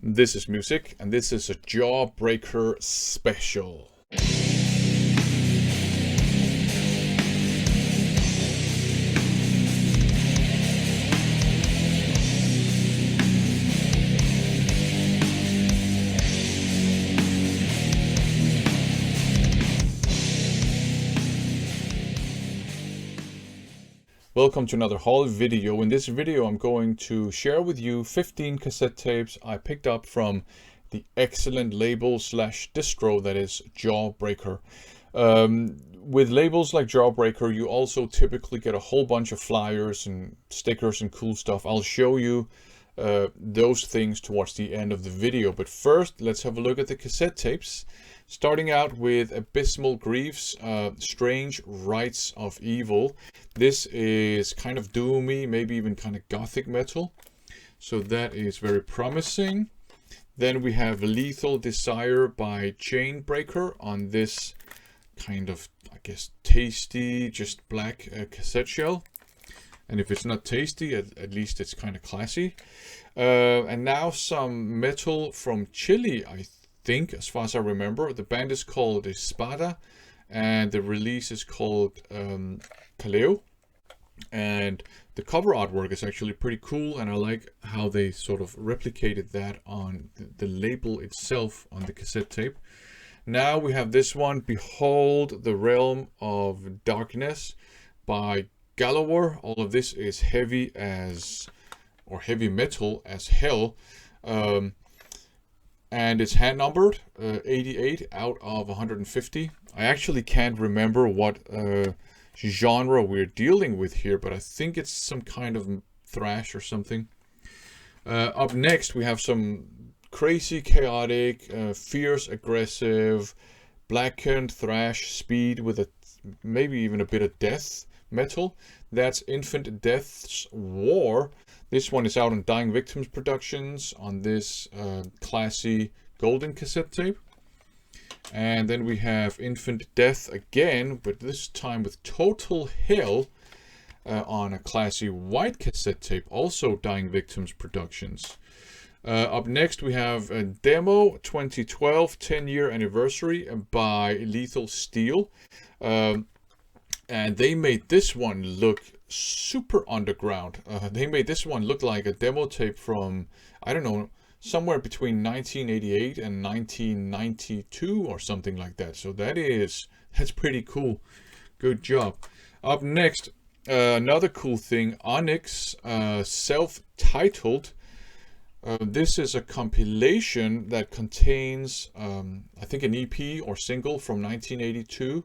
This is music, and this is a Jawbreaker Special. Welcome to another haul video. In this video I'm going to share with you 15 cassette tapes I picked up from the excellent label slash distro that is Jawbreaker. With labels like Jawbreaker you also typically get a whole bunch of flyers and stickers and cool stuff. I'll show you those things towards the end of the video, but first let's have a look at the cassette tapes. Starting out with Abysmal Grief's Strange Rites of Evil. This is kind of doomy, maybe even kind of gothic metal. So that is very promising. Then we have Lethal Desire by Chainbreaker on this kind of, I guess, tasty, just black cassette shell. And if it's not tasty, at least it's kind of classy. And now some metal from Chile, I think, as far as I remember. The band is called Espada and the release is called Kaleo, and the cover artwork is actually pretty cool, and I like how they sort of replicated that on the label itself on the cassette tape. Now we have this one, Behold the Realm of Darkness by Gallower. All of this is heavy metal as hell. And it's hand numbered, 88 out of 150. I actually can't remember what genre we're dealing with here, but I think it's some kind of thrash or something. Up next we have some crazy, chaotic, fierce, aggressive, blackened thrash speed with maybe even a bit of death metal. That's Infant Death's War. This one is out on Dying Victims Productions on this classy golden cassette tape. And then we have Infant Death again, but this time with Total Hell on a classy white cassette tape, also Dying Victims Productions. Up next we have a Demo 2012 10-year anniversary by Lethal Steel. And they made this one look super underground. They made this one look like a demo tape from, I don't know, somewhere between 1988 and 1992 or something like that. So that's pretty cool. Good job. Up next, another cool thing, Onyx, self-titled. This is a compilation that contains, I think, an EP or single from 1982.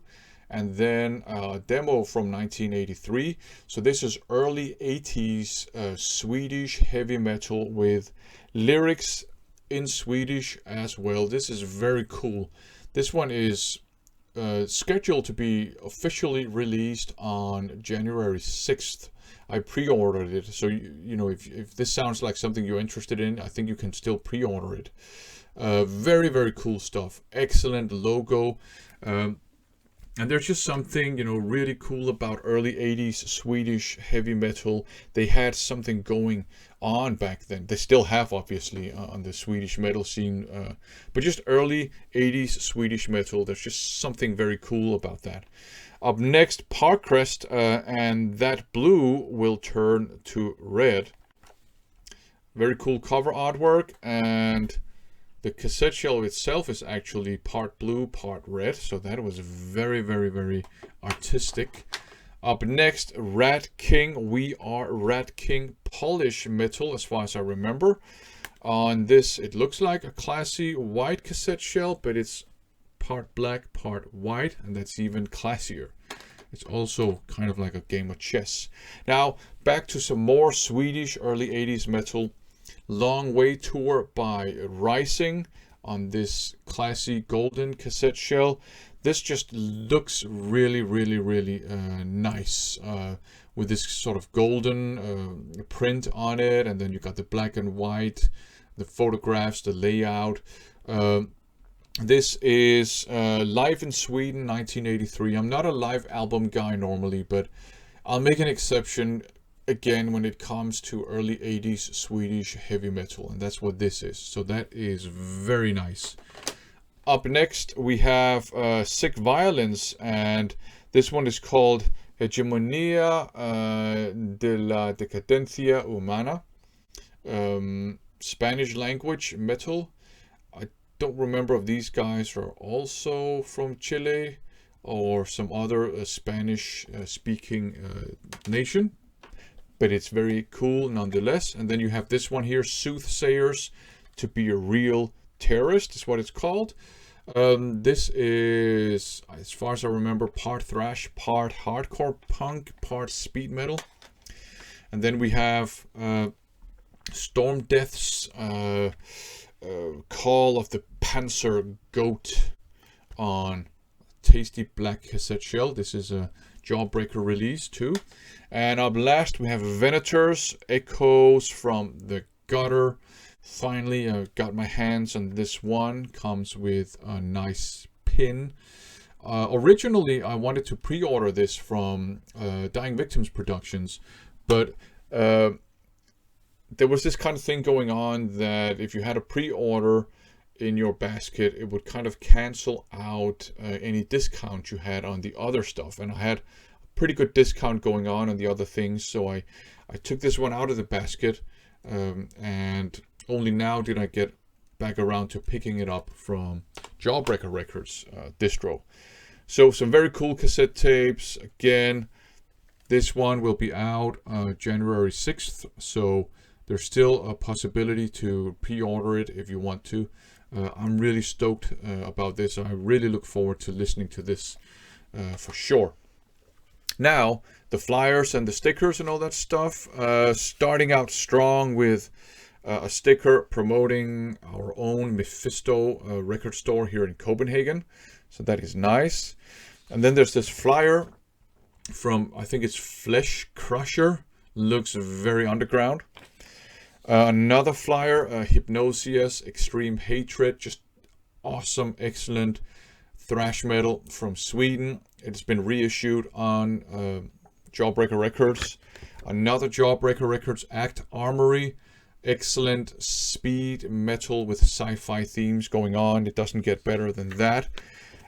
And then a demo from 1983. So this is early 80s Swedish heavy metal with lyrics in Swedish as well. This is very cool. This one is scheduled to be officially released on January 6th. I pre-ordered it, so you know, if this sounds like something you're interested in, I think you can still pre-order it. Very, very cool stuff. Excellent logo. And there's just something, you know, really cool about early 80s Swedish heavy metal. They had something going on back then. They still have, obviously, on the Swedish metal scene. But just early 80s Swedish metal, there's just something very cool about that. Up next, Parkrest, and That Blue Will Turn to Red. Very cool cover artwork, and the cassette shell itself is actually part blue, part red, so that was very, very, very artistic. Up next, Rat King. We Are Rat King Polish metal, as far as I remember. On this, it looks like a classy white cassette shell, but it's part black, part white, and that's even classier. It's also kind of like a game of chess. Now, back to some more Swedish early 80s metal. Long Way Tour by Rising on this classy golden cassette shell. This just looks really, really, really nice with this sort of golden print on it, and then you got the black and white, the photographs, the layout. This is live in Sweden, 1983. I'm not a live album guy normally, but I'll make an exception. again when it comes to early 80s Swedish heavy metal, and that's what this is. So that is very nice. Up next we have Sick Violence, and this one is called Hegemonia de la Decadencia Humana. Spanish language metal. I don't remember if these guys are also from Chile or some other Spanish speaking nation, but it's very cool nonetheless. And then you have this one here, Soothsayers to Be a Real Terrorist is what it's called. This is, as far as I remember, part thrash, part hardcore punk, part speed metal. And then we have Storm Death's Call of the Panzer Goat on tasty black cassette shell. This is a Jawbreaker release too. And up last we have Venators, Echoes from the Gutter. Finally, I got my hands on this one. Comes with a nice pin. Originally, I wanted to pre-order this from Dying Victims Productions, but there was this kind of thing going on that if you had a pre-order in your basket, it would kind of cancel out any discount you had on the other stuff. And I had a pretty good discount going on the other things, so I took this one out of the basket, and only now did I get back around to picking it up from Jawbreaker Records distro. So some very cool cassette tapes. Again, this one will be out January 6th, so there's still a possibility to pre-order it if you want to. I'm really stoked about this. I really look forward to listening to this for sure. Now, the flyers and the stickers and all that stuff. Starting out strong with a sticker promoting our own Mephisto record store here in Copenhagen. So that is nice. And then there's this flyer from, I think it's Flesh Crusher. Looks very underground. Another flyer, Hypnosias Extreme Hatred. Just awesome, excellent thrash metal from Sweden. It's been reissued on Jawbreaker Records. Another Jawbreaker Records, Act Armory. Excellent speed metal with sci-fi themes going on. It doesn't get better than that.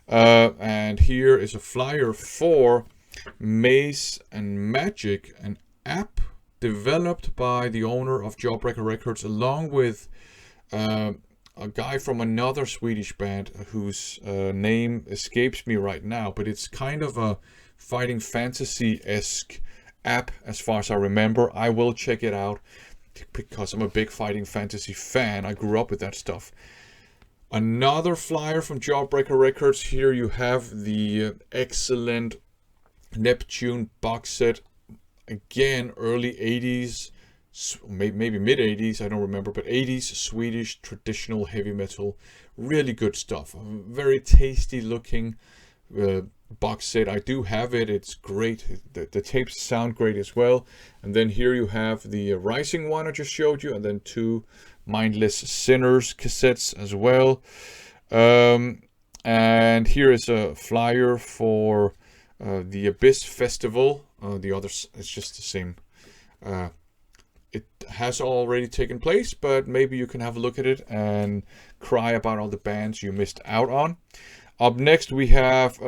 And here is a flyer for Maze and Magic, an app developed by the owner of Jawbreaker Records, along with a guy from another Swedish band whose name escapes me right now, but it's kind of a fighting fantasy-esque app as far as I remember. I will check it out because I'm a big fighting fantasy fan. I grew up with that stuff. Another flyer from Jawbreaker Records. Here you have the excellent Neptune box set. Again, early 80s, maybe mid 80s, I don't remember, but 80s Swedish traditional heavy metal. Really good stuff. Very tasty looking box set. I do have it. It's great. The tapes sound great as well. And then here you have the Rising one I just showed you, and then two Mindless Sinners cassettes as well. And here is a flyer for the Abyss Festival. The others, it's just the same. It has already taken place, but maybe you can have a look at it and cry about all the bands you missed out on. Up next we have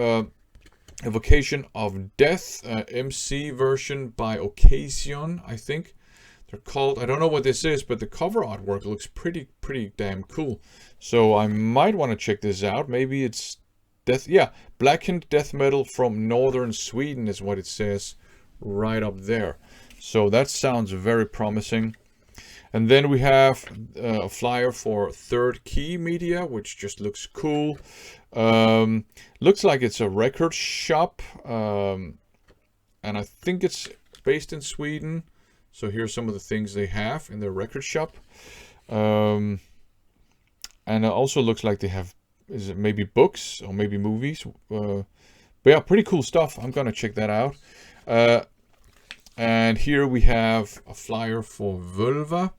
Evocation of Death, MC version by Occasion, I think they're called. I don't know what this is, but the cover artwork looks pretty damn cool. So I might want to check this out. Maybe it's death. Yeah, blackened death metal from northern Sweden is what it says right up there. So that sounds very promising. And then we have a flyer for Third Key Media, which just looks cool. Looks like it's a record shop, and I think it's based in Sweden. So here's some of the things they have in their record shop. And it also looks like they have, is it maybe books or maybe movies? But yeah, pretty cool stuff. I'm gonna check that out. And here we have a flyer for Vulva.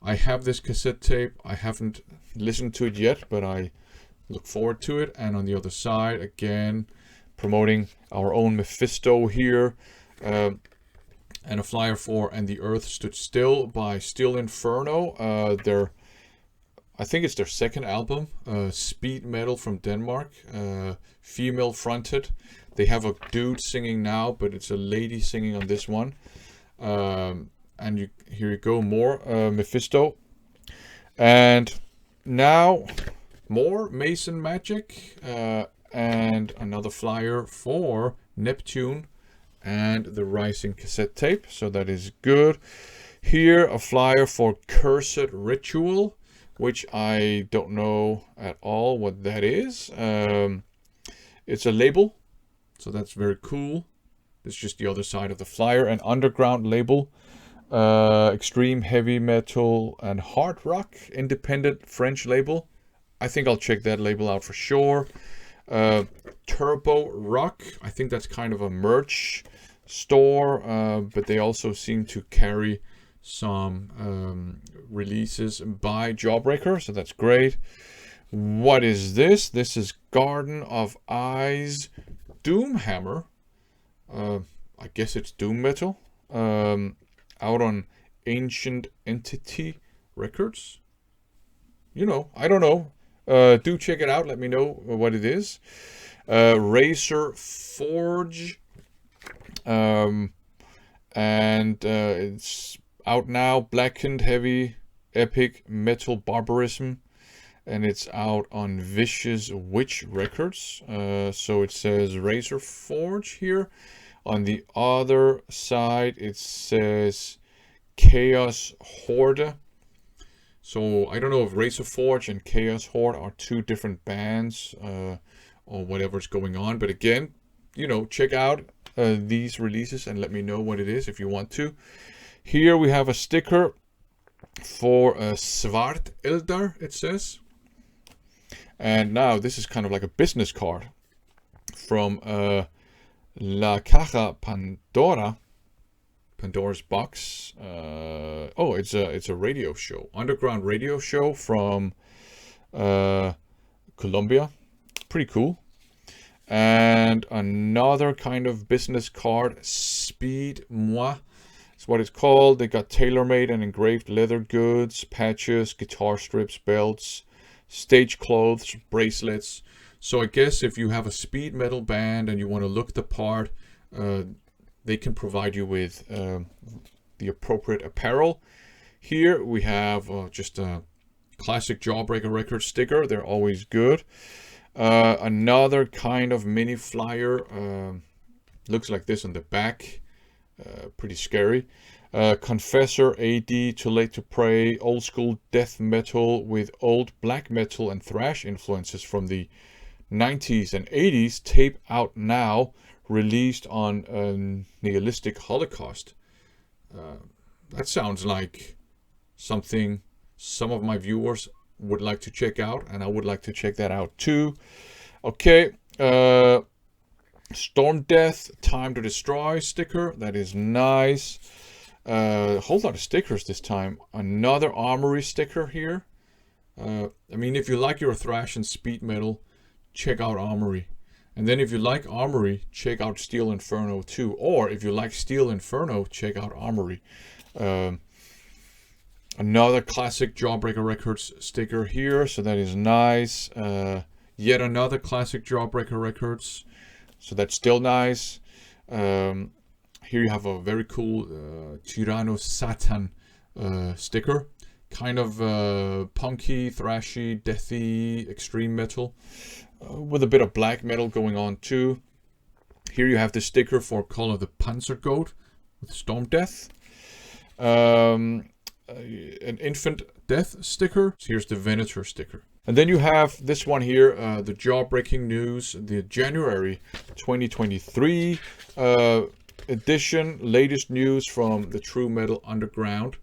I have this cassette tape. I haven't listened to it yet, but I look forward to it. And on the other side, again, promoting our own Mephisto here. And a flyer for And the Earth Stood Still by Steel Inferno. I think it's their second album, speed metal from Denmark, female fronted. They have a dude singing now, but it's a lady singing on this one. And here you go, more Mephisto. And now more Mason Magic, and another flyer for Neptune and the Rising cassette tape. So that is good. Here a flyer for Cursed Ritual, which I don't know at all what that is. It's a label, so that's very cool. It's just the other side of the flyer. An underground label, extreme heavy metal and hard rock, independent French label. I think I'll check that label out for sure. Turbo Rock, I think that's kind of a merch store, but they also seem to carry some releases by Jawbreaker, so that's great. What is this? This is Garden of Eyes Doomhammer. I guess it's doom metal. Out on Ancient Entity Records. You know, I don't know. Do check it out. Let me know what it is. Razor Forge. And it's out now. Blackened Heavy Epic Metal Barbarism. And it's out on Vicious Witch Records. So it says Razor Forge here. On the other side, it says Chaos Horde. So I don't know if Razor Forge and Chaos Horde are two different bands, or whatever's going on. But again, you know, check out these releases and let me know what it is if you want to. Here we have a sticker for Svart Eldar, it says. And now this is kind of like a business card from La Caja Pandora. Pandora's Box. Oh, it's a radio show, underground radio show from Colombia. Pretty cool. And another kind of business card, Speed Moi. It's what it's called. They got tailor-made and engraved leather goods, patches, guitar strips, belts, stage clothes, bracelets. So I guess if you have a speed metal band and you want to look the part, they can provide you with the appropriate apparel. Here we have just a classic Jawbreaker Records sticker. They're always good. Another kind of mini flyer. Looks like this on the back. Pretty scary. Confessor AD, Too Late to Pray, old school death metal with old black metal and thrash influences from the 90s and 80s. Tape out now, released on Nihilistic Holocaust. That sounds like something some of my viewers would like to check out, and I would like to check that out too. Okay, Storm Death, Time to Destroy sticker. That is nice. A whole lot of stickers this time. Another Armory sticker here. I mean, if you like your thrash and speed metal, check out Armory. And then if you like Armory, check out Steel Inferno too. Or if you like Steel Inferno, check out Armory. Another classic Jawbreaker Records sticker here. So that is nice. Yet another classic Jawbreaker Records. So that's still nice. Here you have a very cool Tyranno Satan sticker. Kind of punky, thrashy, deathy, extreme metal. With a bit of black metal going on too. Here you have the sticker for Call of the Panzer Goat with Storm Death. An Infant Death sticker. So here's the Venator sticker. And then you have this one here, the Jawbreaking News, the January 2023 edition. Latest news from the True Metal Underground.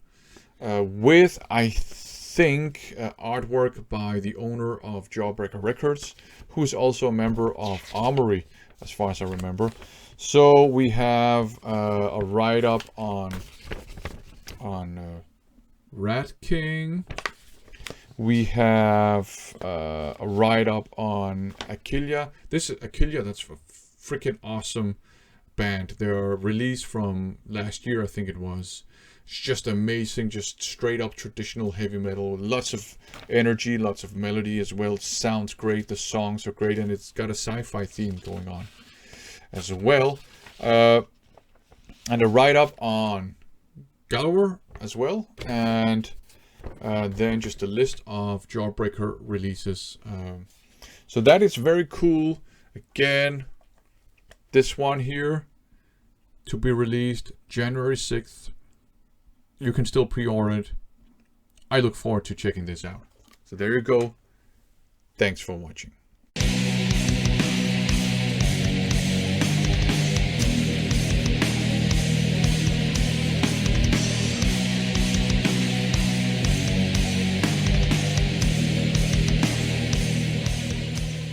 With, I think, artwork by the owner of Jawbreaker Records, who's also a member of Armory, as far as I remember. So we have a write-up on Rat King. We have a write-up on Aquila. This is Aquila. That's a freaking awesome band. Their release from last year, I think it was. It's just amazing, just straight up traditional heavy metal. Lots of energy, lots of melody as well. It sounds great, the songs are great, and it's got a sci-fi theme going on as well. And a write-up on Gallower as well. And then just a list of Jawbreaker releases. So that is very cool. Again, this one here to be released January 6th. You can still pre-order it. I look forward to checking this out. So there you go. Thanks for watching.